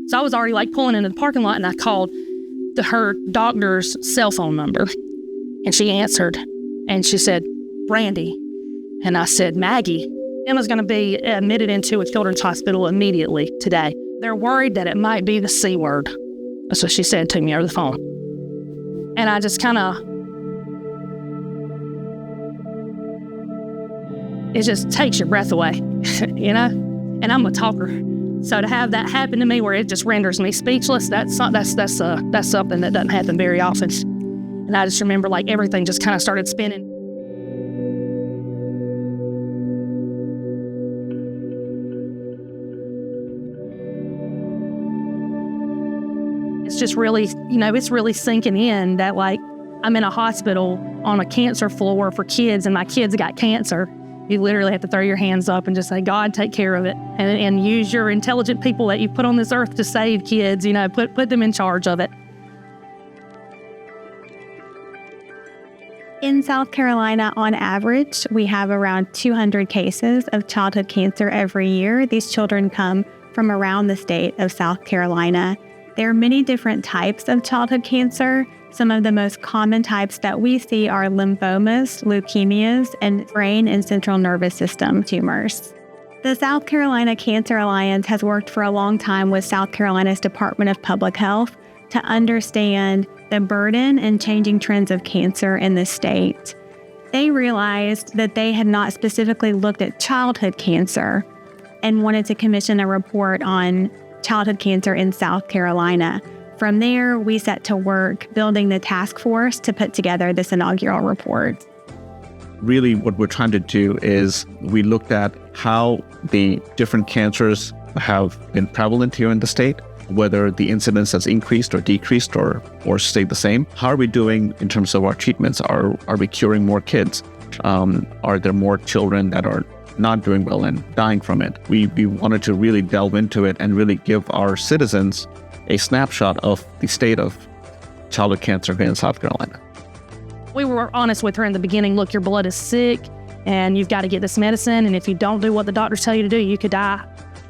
So I was already like pulling into the parking lot, and I called her doctor's cell phone number, and she answered, and she said, "Brandi." And I said, "Maggie, Emma's going to be admitted into a children's hospital immediately today. They're worried that it might be the C word." That's what she said to me over the phone. And I just kind of, it just takes your breath away, you know? And I'm a talker. So to have that happen to me where it just renders me speechless, that's something that doesn't happen very often. And I just remember like everything just kind of started spinning. It's just really, it's really sinking in that like I'm in a hospital on a cancer floor for kids and my kids got cancer. You literally have to throw your hands up and just say, "God, take care of it." And use your intelligent people that you put on this earth to save kids, put them in charge of it. In South Carolina, on average, we have around 200 cases of childhood cancer every year. These children come from around the state of South Carolina. There are many different types of childhood cancer. Some of the most common types that we see are lymphomas, leukemias, and brain and central nervous system tumors. The South Carolina Cancer Alliance has worked for a long time with South Carolina's Department of Public Health to understand the burden and changing trends of cancer in the state. They realized that they had not specifically looked at childhood cancer and wanted to commission a report on childhood cancer in South Carolina. From there, we set to work building the task force to put together this inaugural report. Really, what we're trying to do is we looked at how the different cancers have been prevalent here in the state, whether the incidence has increased or decreased or stayed the same. How are we doing in terms of our treatments? Are we curing more kids? Are there more children that are not doing well and dying from it? We wanted to really delve into it and really give our citizens a snapshot of the state of childhood cancer here in South Carolina. We were honest with her in the beginning. Look, your blood is sick and you've got to get this medicine. And if you don't do what the doctors tell you to do, you could die.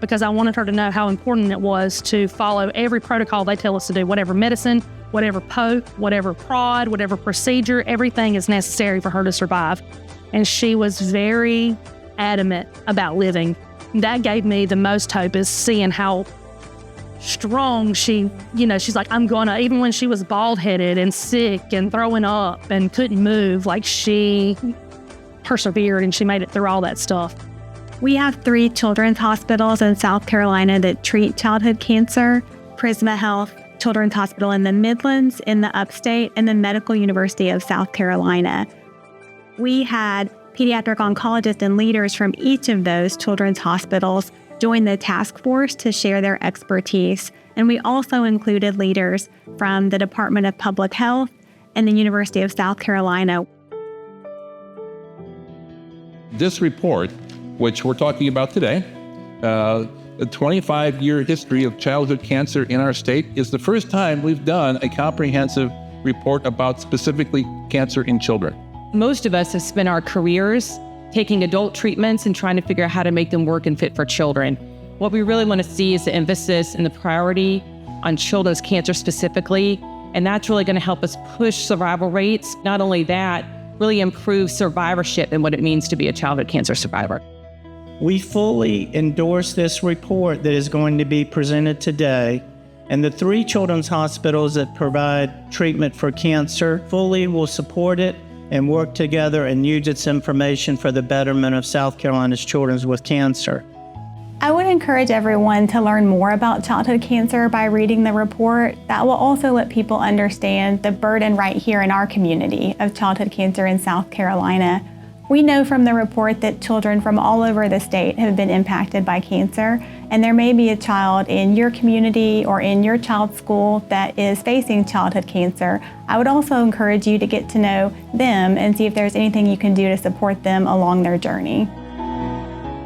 Because I wanted her to know how important it was to follow every protocol they tell us to do, whatever medicine, whatever poke, whatever prod, whatever procedure, everything is necessary for her to survive. And she was very adamant about living. That gave me the most hope, is seeing how strong she's like, I'm gonna, even when she was bald-headed and sick and throwing up and couldn't move, like she persevered and she made it through all that stuff. We have 3 children's hospitals in South Carolina that treat childhood cancer: Prisma Health, Children's Hospital in the Midlands, in the Upstate, and the Medical University of South Carolina. We had pediatric oncologists and leaders from each of those children's hospitals join the task force to share their expertise. And we also included leaders from the Department of Public Health and the University of South Carolina. This report, which we're talking about today, the 25-year history of childhood cancer in our state, is the first time we've done a comprehensive report about specifically cancer in children. Most of us have spent our careers taking adult treatments and trying to figure out how to make them work and fit for children. What we really want to see is the emphasis and the priority on children's cancer specifically, and that's really going to help us push survival rates. Not only that, really improve survivorship and what it means to be a childhood cancer survivor. We fully endorse this report that is going to be presented today, and the 3 children's hospitals that provide treatment for cancer fully will support it and work together and use its information for the betterment of South Carolina's children with cancer. I would encourage everyone to learn more about childhood cancer by reading the report. That will also let people understand the burden right here in our community of childhood cancer in South Carolina. We know from the report that children from all over the state have been impacted by cancer, and there may be a child in your community or in your child's school that is facing childhood cancer. I would also encourage you to get to know them and see if there's anything you can do to support them along their journey.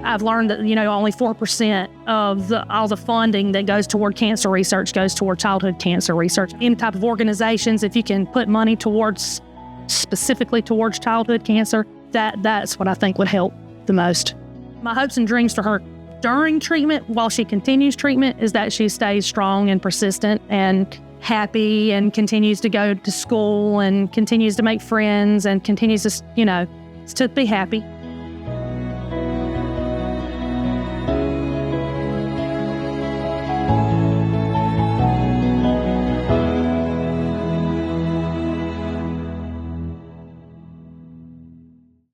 I've learned that, only 4% of all the funding that goes toward cancer research goes toward childhood cancer research. Any type of organizations, if you can put money towards, specifically towards childhood cancer, that's what I think would help the most. My hopes and dreams for her during treatment, while she continues treatment, is that she stays strong and persistent and happy and continues to go to school and continues to make friends and continues to, to be happy.